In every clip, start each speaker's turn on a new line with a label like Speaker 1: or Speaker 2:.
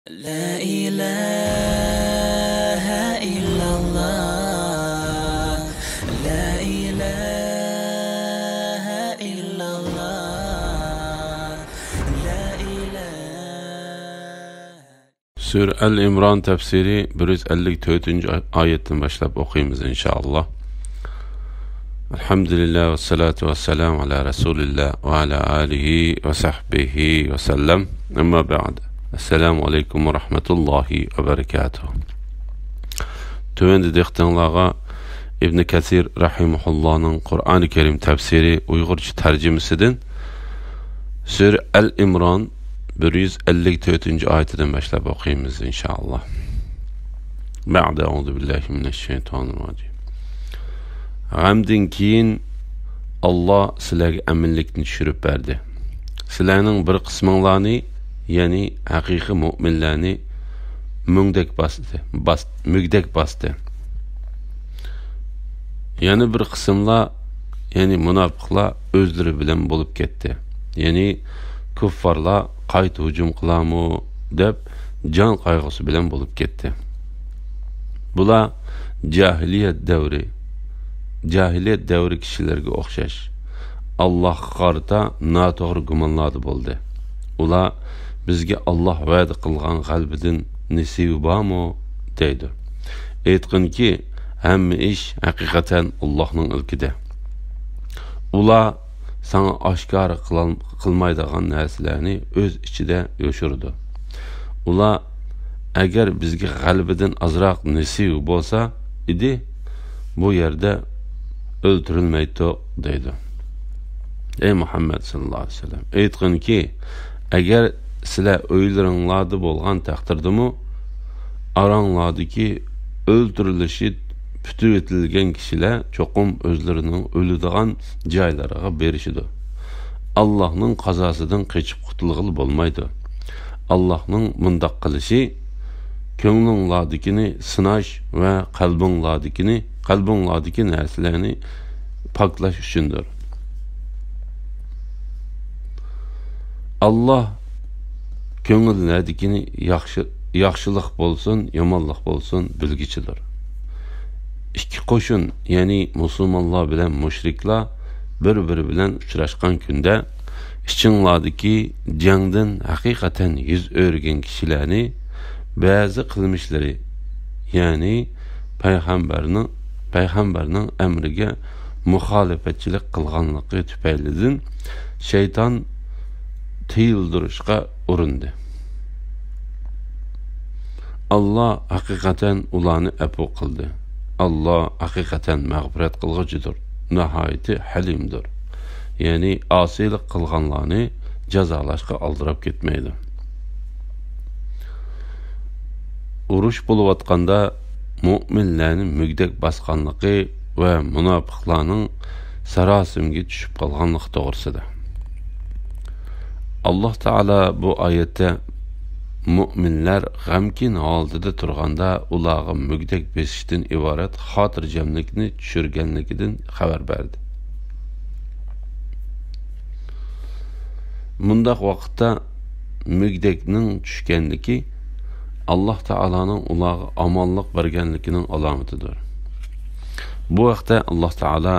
Speaker 1: لا إله إلا الله لا إله إلا الله لا إله
Speaker 2: Sure Al-İmran tefsiri 154. ayetten başlayıp okuyumuz inşallah. Elhamdülillah ve salatu ve selamu ala Resulillah ve ala alihi ve sahbihi ve sellem. Amma ba'd. Esselamu aleyküm ve rahmetullahi ve berekatuhu. Tövende dehtenlağa İbn Kesir rahimahullah'ın Kur'an-ı Kerim tefsiri Uygurca tercümesinden Sure Al-İmran 154. ayetinden başlayıp okuyumuz inşallah. Ba'de euzu billahi mineşşeytanirracim. Gamdan keyin Allah sizlarga aminlikni tushirib berdi. Sizlarning bir qisminglarni, ya'ni haqiqiy mu'minlarni mugdek bosdi. Yana bir qismlar, ya'ni munofiqlar o'zlari bilan bo'lib ketdi. Ya'ni kuffarlar qayta hujum qilamo deb jon qayg'usi bilan bo'lib ketdi. Bular jahiliyat davri kishilarga o'xshash Allohga qarata noto'g'ri gumonlarda bo'ldi. Ular bizga Alloh va'da qilgan g'albidan nasibi bormi deydi. Aytqinki, hamma ish haqiqatan Allohning ilkida. Ular sana oshkor qilmaydigan narsalarni o'z ichida yoshirdi. Ular agar bizga g'albidan azroq nasibi bo'lsa edi, bu yerda o'ldirilmaydi deydi. Ey Muhammed sallallahu aleyhi ve sellem, aytqinki, agar sizlar o'ylaringlarda bo'lgan taqdirdimi, aranglardagi o'ldirilishi putur etilgan kishilar cho'qim o'zlarining o'ladigan joylariga berishidi. Allohning qazosidan qochib qutulg'ili bo'lmaydi. Allohning bundoq qilishi ko'nglinglardagini sinash va qalbinglardagi narsalarni poklash uchundir. Allah ko'ngillardagini yaxshilik bo'lsin, yomonlik bo'lsin bilgichidir. İki qo'shin, ya'ni musulmonlar bilan mushriklar bir-biri bilan uchrashgan kunda ichinglardagi jangdan haqiqatan yuz o'rgan kishilarni ba'zi qilmishlari, ya'ni payg'ambarning amriga muxolifatchilik qilganligi tufaylidan shayton tiyildirishga urindi. Allah haqiqatan ularni afu qildi. Allah haqiqatan mağfiret qilg'uchidir, nihoyatda halimdir. Ya'ni osiylik qilganlarni jazolashga oldirib ketmaydi. Urush bo'layotganda mu'minlarni mugdek bosganligi va munofiqlarning sarosimga tushib qolganligi to'g'risida. Alloh taolo bu oyatda mu'minlar g'amkin holatda turganda ularga mugdek besishdan iborat xotirjamlikni tushirganligidan xabar berdi. Mundaq vaqtda mugdekning tushganligi Allah Teala'nın ularga amonlik berganligining alomatidir. Bu vaqtda Alloh taolo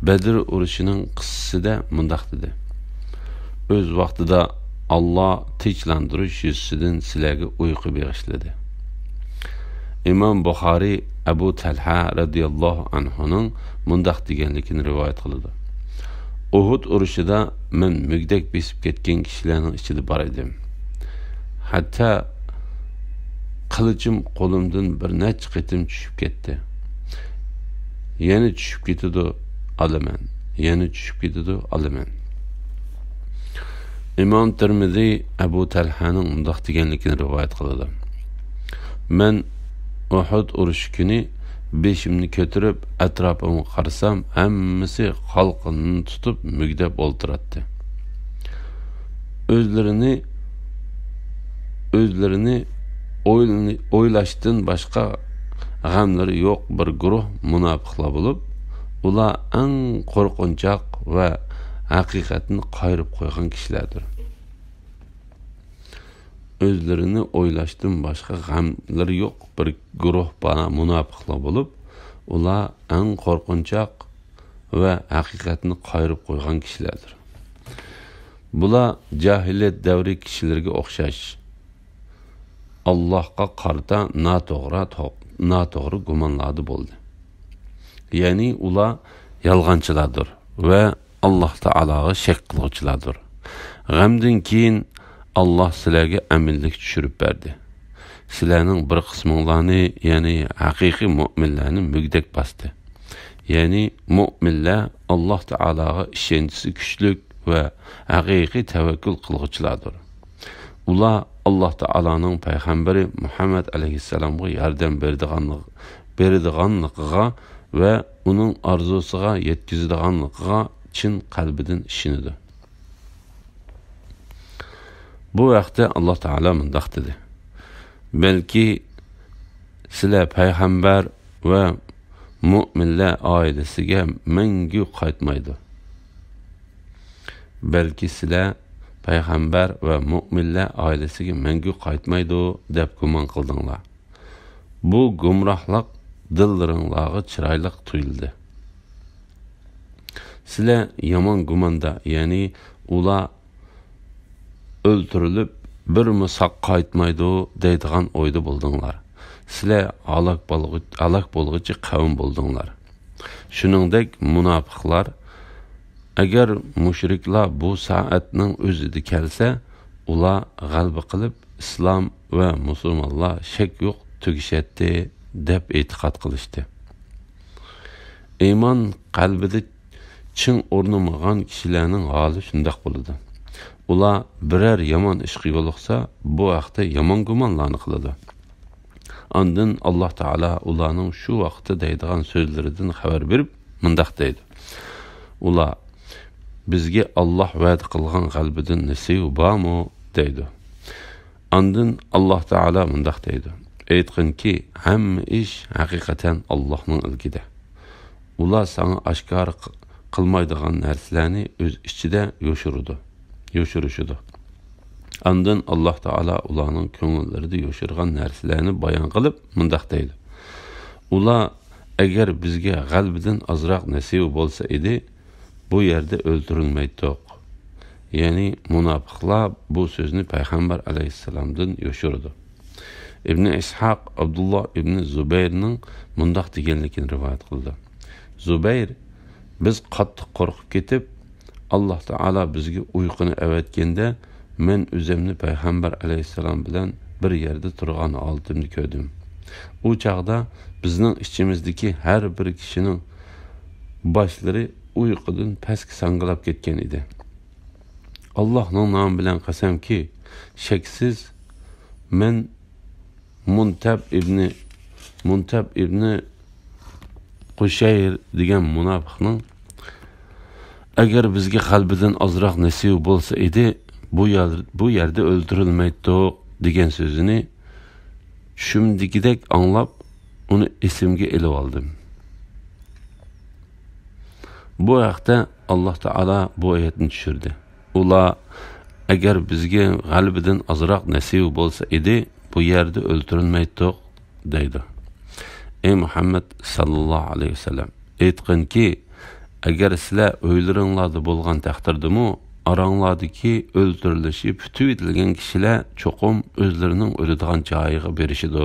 Speaker 2: Badr urushining qissasida mundaq dedi. Öz vaqtida Allah tinchlantirish yuzidan sizlarga uyqu bag'ishladi. İmam Buxoriy Abu Talha radhiyallohu anhuning mundaq deganligini rivoyat qiladi. Uhud urushida men mugdek besib ketgan kishilarning ichida bor edim. Hatta qilichim qo'limdan bir necha qitim tushib ketdi. Yana tushib ketadi, olaman. Yana tushib ketadi, olaman. İmam Tirmizi Abu Talhaning mundaq deganligini rivoyat qiladi. Men Uhud urushi kuni beshimni ko'tarib atrofimga qarasam, hammasi qalqinni tutib mugdab o'ltiradi. O'zlarini o'ylashdan boshqa g'amlari yo'q bir guruh munofiqlar bo'lib, ular eng qo'rqinchoq va haqiqatni qayirib qo'ygan kishilardir. özlerini oylaşdan başka gamları yok bir guruh bana münafıklar bulup, ular en korkunçak ve hakikatini kayırıp koygan kişilerdir. Bular cahiliyet devri kişilerge okşaş. Allah'a karta natoğru gumanladı boldu. Yani ular yalğançılardır ve Allah Ta'ala'ya şek kılgıçılardır. Gamdan keyin Allah sizlarga aminlik tushirib berdi. Sizlarning bir qisminglarni, ya'ni haqiqiy mu'minlarni mugdak bosdi. Ya'ni mu'minlar Allah Ta'alaga ishonchisi kuchli ve haqiqiy tavakkul qilguvchilardir. Ular Allah Ta'alaning payg'ambari Muhammad alayhissalomga yordam beradiganligiga ve uning orzusiga yetkazadiganligiga chin qalbidan ishonadi. Bu vaqtda Allah Taala mundaq dedi. Belki sizlar payg'ambar ve mu'minlar oilasiga mangu qaytmaydi. Belki sizlar payg'ambar ve mu'minlar oilasiga mangu qaytmaydi deb gumon qildinglar. Bu gumrohlik dillaringlarga chiroyli tuyuldi. Sizlar yomon gumanda, ya'ni ular öldürülüp bir musak qaytmaydı deydigan oyda buldunlar. Sizlar alak bolğucu qavm buldunlar. Shuningdek münafıqlar, agar mushriklar bu saatning o'zida kelsa, ular g'alaba qilib islom va musulmonlar shak yo'q tugishadi deb e'tiqod qilishdi. Iymon qalbida chin o'rnamagan kishilarning holi shundoq bo'ladi. Ular birer yomon ishga yo'liqsa, bu vaqtda yomon gumonlarni qiladi. Ondan Allah Taala ularning shu vaqtda deydigan so'zlaridan xabar berib, mundaq deydi. Ular bizga Allah va'da qilgan qalbidan nasib bormi deydi. Ondan Allah Taala mundaq deydi. Aytqinki, hamma ish haqiqatan Allohning ilkida. Ular sana oshkor qilmaydigan narsalarni o'z ichida yoshirishidi. Ondan Allah Taala ularning ko'ngillarida yoshirgan narsalarni bayon qilib, mundaq deydi. Ular agar bizga g'albidan azroq nasib bo'lsa edi, bu yerda o'ldirilmaydik. Ya'ni munofiqlar bu so'zni payg'ambar alayhissalomdan yoshirdi. İbn İshaq Abdullah ibn Zubayrning mundaq deganligini rivoyat qildi. Zubayr, biz qattiq qo'rqib ketib, Allah Taala bizga uyquni avatganda, men o'zimni payg'ambar alayhissalom bilan bir yerda turgan oldimni ko'rdim. U chaqda bizning ichimizdagi har bir kishining boshlari uyqudan pastga sangilab ketgan edi. Allohning nomi bilan qasamki, shaksiz men Muntab ibn Qushayr degan munofiqning agar bizga qalbidan ozroq nasib bo'lsa edi, bu yerda o'ldirilmaydi degan so'zini tushimdagidek anglab, uni esimga elib oldim. Bu vaqtda Allah Taala bu oyatni tushirdi. Ular agar bizga qalbidan ozroq nasib bo'lsa edi, bu yerda o'ldirilmaydi deydi. Ey Muhammed sallallahu aleyhi ve sellem, aytqinki, agar sizlar o'ylaringlarda bo'lgan taqdirdimi, aranglardagi o'ldirilishib tutib etilgan kishilar cho'qim o'zlarining o'ladigan joyiga berishidi.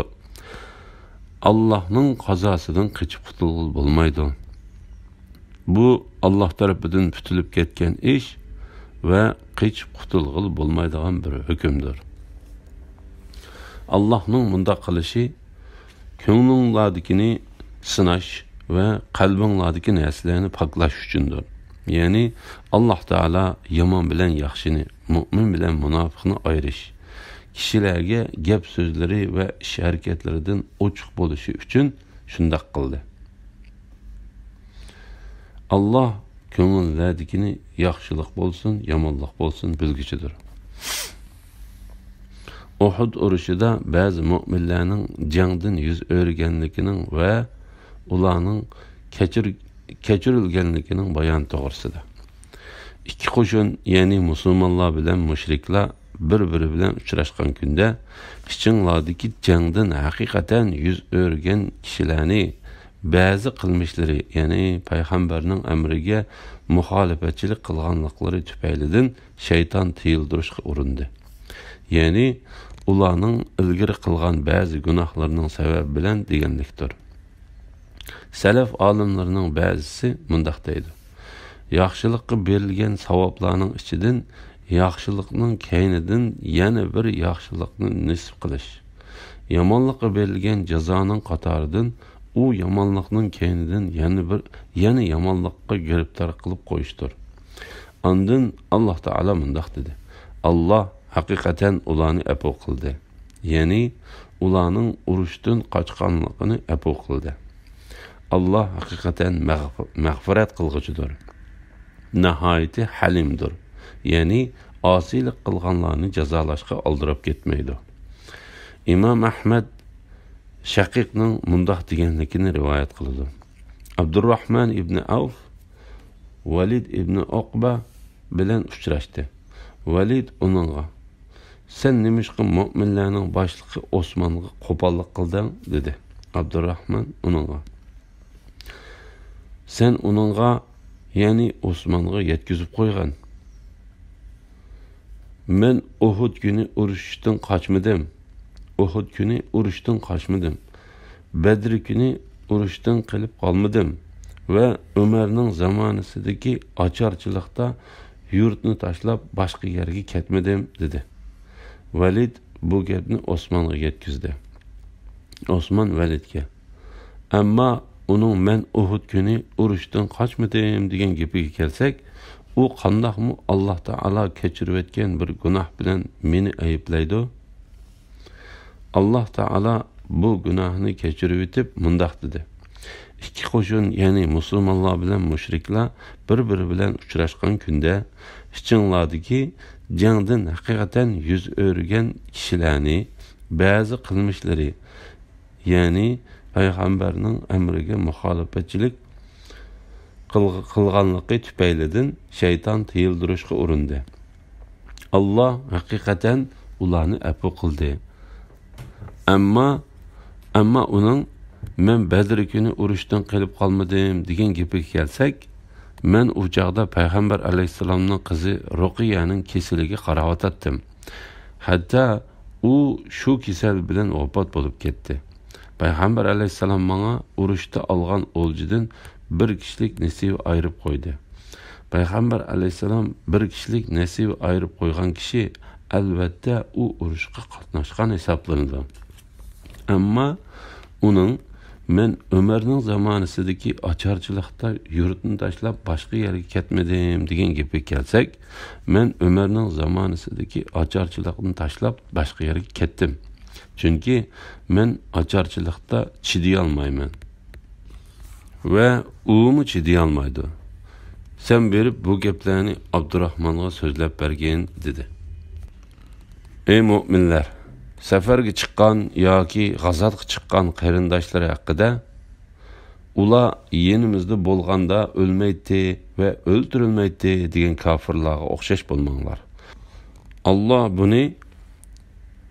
Speaker 2: Allohning qazosidan qochib qutulib bo'lmaydi. Bu Allah tarafidan tutilib ketgan ish ve qochib qutulib bo'lmaydigan bir hukmdir. Allah'ның munda qilishi ko'nglinglardagini sinash ve qalbinglardagi narsalarni poklash uchundir. Ya'ni Allah Taala yomon bilan yaxshini, mu'min bilan munofiqni ayirish, kishilarga gap so'zlari va ish harakatlaridan ochiq bo'lishi uchun shunday qildi. Allah ko'ngillardagini yaxshilik bo'lsin, yomonlik bo'lsin bilguchidir. Uhud urushida ba'zi mu'minlarning jangdan yuz o'rganligining va ularning kechirilganligining bayon to'g'risida. İki qo'shin, ya'ni musulmonlar bilan mushriklar bir-biri bilan uchrashgan kunda ichinglardagi jangdan haqiqatan yuz o'rgan kishilarni ba'zi qilmishlari, ya'ni payg'ambarning amriga muxolifatchilik qilganliklari tufaylidan shayton tiyildirishga urindi. Ya'ni ularning ilgari qilgan ba'zi gunohlarining sababi bilan deganlikdir. Salaf olimlarining ba'zisi mundaq deydi: yaxshilikqa berilgan savoblarning ichidan yaxshilikning keynidan yana bir yaxshilikni nisb qilish, yomonlikqa berilgan jazoning qatoridan u yomonlikning keynidan yana yomonlikqa giribtor qilib qo'yishdir. Ondan Alloh taolo mundaq dedi: Alloh haqiqatan ularni afv qildi. Ya'ni ularning urushdan qochganligini afv qildi. Allah haqiqatan mag'firat qilg'uchidir. Nihoyatda halimdir. Ya'ni osiylik qilganlarni jazolashga oldirib ketmaydi. Imom Ahmad Shaqiqning mundaq deganligini rivoyat qiladi. Abdurrahman ibn Avf Valid ibn Uqba bilan uchrashdi. Valid uningga: "Sen nimishqa mu'minlarning boshlig'i Osmonga qo'pollik qilding?" dedi. Abdurrahman uningga: "Sen uningga, ya'ni Osmonga yetkizib qo'ygan. Men Uhud kuni urushdan qochmadim. Badr kuni urushdan qilib qolmadim va Umarning zamonasidagi ocharchilikda yurtni tashlab boshqa yerga ketmadim" dedi. Valid bu gapni Osmonga yetkazdi. Osmon Validga: "Ammo uning men Uhud kuni urushdan qochmadim degan gapiga kelsak, u qandoqmi Alloh taolo kechirib o'tgan bir gunoh bilan meni ayblaydi? Alloh taolo bu gunohni kechirib o'tib mundaq dedi: ikki qo'shin, ya'ni musulmonlar bilan mushriklar bir-biri bilan uchrashgan kunda ichinglardagi jangdan haqiqatan yuz o'rgan kishilarni ba'zi qilmishlari, ya'ni payg'ambarning amriga muxolifatchilik qilganligi tufaylidan shayton tiyildirishga urindi. Alloh haqiqatan ularni afv qildi. Ammo uning men Badr kuni urushdan qilib qolmadim degan gapiga kelsak, men u chaqda payg'ambar alayhisalomning qizi Ruqiyaning kesiliga qarab o'tdim. Hatto u shu kasal bilan vafot bo'lib ketdi. Payg'ambar alayhisalom menga urushda olgan o'ljidan bir kishilik nasib ayirib qo'ydi. Payg'ambar alayhisalom bir kishilik nasib ayirib qo'ygan kishi albatta u urushga qatnashgan hisoblanadi. Ammo uning men Umarning zamonasidagi ocharchilikda yurtni tashlab boshqa yerga ketmadim degan gapiga kelsak, men Umarning zamonasidagi ocharchilikni tashlab boshqa yerga ketdim. Chunki men ocharchilikda chiday olmayman va umu chiday olmaydi. Sen berib bu gaplarni Abdurrahmonga so'zlab bergin dedi. Ey mu'minlar, safarga chiqqan yoki g'azotga chiqqan qarindoshlar haqida ular yenimizda bo'lganda o'lmaydi va o'ldirilmaydi degan kofirlarga o'xshash bo'lmanglar. Alloh buni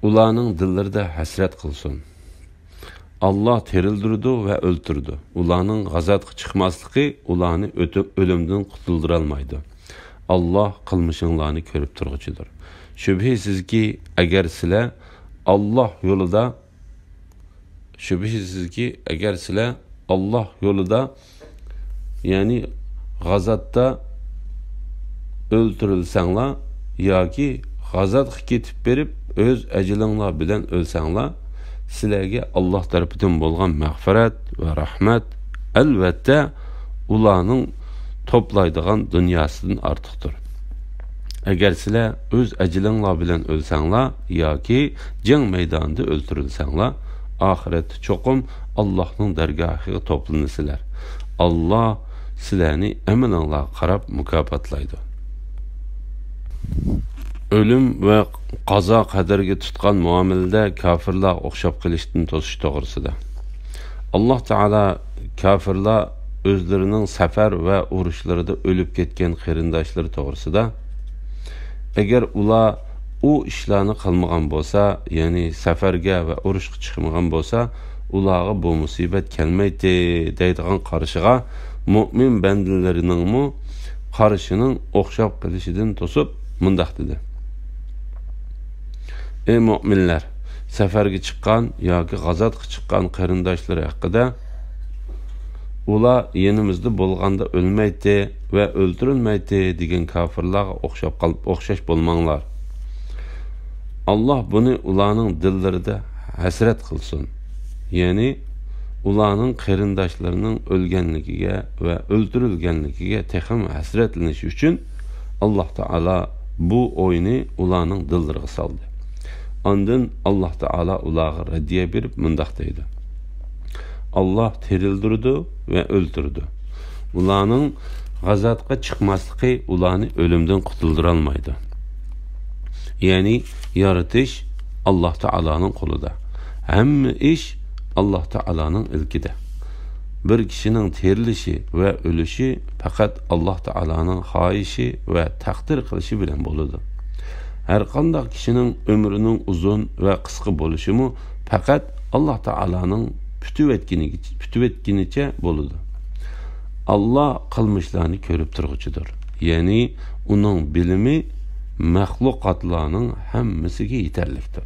Speaker 2: ularning dillarida hasrat qilsin. Alloh tirildirdi va o'ldirdi. Ularning g'azotga chiqmasligi ularni o'limdan qutuldira olmaydi. Alloh qilmishinglarni ko'rib turg'uchidir. Shubhisizki, agar sizlar Allah yolida yani g'azotda o'ldirilsanglar yoki g'azotga ketib berib o'z ajilinglar bilan o'lsanglar, sizlarga Alloh tarafidan bo'lgan mag'firat va rahmat albatta ularning toplaydigan dunyosidan ortiqdir. Agar sizlar o'z ajilinglar bilan o'lsanglar yoki jang maydonida o'ldirilsanglar, oxiratda cho'qim Allohning dargohiga to'planasizlar. Alloh sizlarni amalinglarga qarab mukofotlaydi. Ölüm ve qazo qadriga tutgan muomalada kafirlar o'xshab qilishdan to'sish to'g'risida. Alloh taolo kafirlar o'zlarining safar va urushlarida o'lib ketgan qarindoshlari to'g'risida, agar ular u ishlarni qilmagan bo'lsa, ya'ni safarga va urushga chiqmagan bo'lsa, ularga bu musibat kelmaydi deydigan qarashiga mu'min bandalarining qarashining o'xshab qilishidan to'sib mundaq dedi. Ey mu'minlar, safarga chiqqan yoki g'azotga chiqqan qarindoshlari haqida ular yenimizda bo'lganda o'lmaydi va o'ldirilmaydi degan kofirlarga o'xshash bo'lmanglar. Allah bunu ularning dillarida hasrat qilsin. Ya'ni ularning qarindoshlarining o'lganligiga va o'ldirilganligiga texim hasratlanish uchun Alloh taolo bu o'yni ularning dillariga soldi. Ondan Alloh taolo ularga radiya berib mundaq deydi. Allah tirildirdi ve öldürdü. Ularning g'azotga chiqmasligi ularni o'limdan qutuldurolmaydi. Ya'ni yaratish Alloh taolaning qo'lida. Hamma ish Alloh taolaning ilkida. Bir kishining terilishi va o'lishi faqat Alloh taolaning xohishi va taqdir qilishi bilan bo'ladi. Har qanday kishining umrining uzun va qisqa bo'lishi faqat Alloh taolaning pütüvetkiniçe boludu. Allah kılmışlarını körüp turğucudur. Yani onun bilimi məxluqatlarının hemmisiga yeterliktir.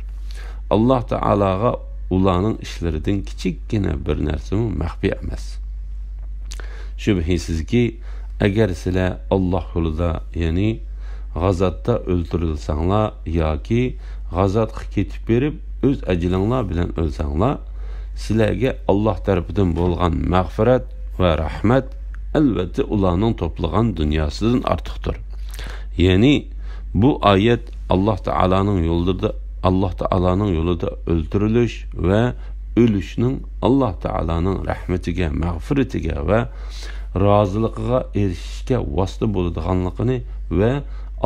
Speaker 2: Allah Teala'ga ularning işlerinden kichikkina bir narsami maxfi emas. Şübhisizki agar sizlar Allah yo'lida, yani g'azotda o'ldirilsanglar yoki g'azotga ketib berib o'z ajlinglar bilan o'lsanglar, sizlarga Allah tarafidan bo'lgan mag'firat va rahmat albatta ularning to'plagan dunyosidan ortiqdir. Ya'ni bu oyat Allah Taolaning yo'lida o'ldirilish va o'lishning Allah Taolaning rahmatiga, mag'firatiga va roziligiga erishishga vosita bo'ladiganligini va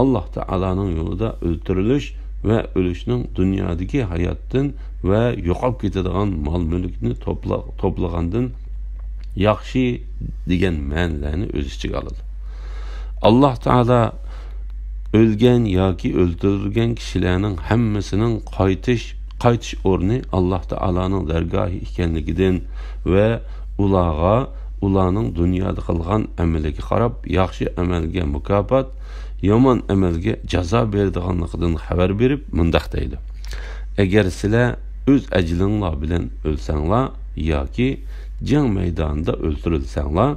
Speaker 2: Allah Taolaning yo'lida o'ldirilish ve ölüşünün dünyadaki hayattan ve yo'qolib ketadigan mal mülkni to'plag'andan yaxshi degan ma'nolarni o'z ichiga oladi. Alloh taolo o'lgan yoki o'ldirilgan kishilarning hammasining qaytish o'rni Alloh taolaning dargohi ekanligidan va ularning dunyoda qilgan amaliga qarab yaxshi amalga mukofot, yomon amalga jazo beradiganligidan xabar berib mundaq deydi. Agar sizlar o'z ajlinglar bilan o'lsanglar yoki jang maydonida o'ldirilsanglar,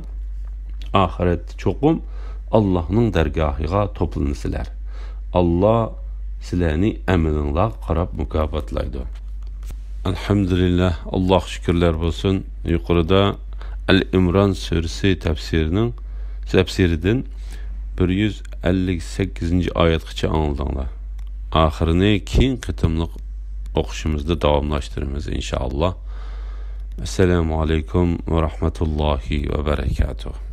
Speaker 2: oxirat cho'qim Allohning dargohiga to'plansizlar. Allah sizlarni amalinglar qarab mukofotlaydi. Alhamdulillah, Alloh şükürler bo'lsin. Yuqorida Al-Imron surasi tafsiridan 158 oyatgacha angladinglar. Oxirini keng qitimliq o'qishimizda davomlashtiramiz inshaalloh. Assalomu alaykum va rahmatullohi va barakatuh.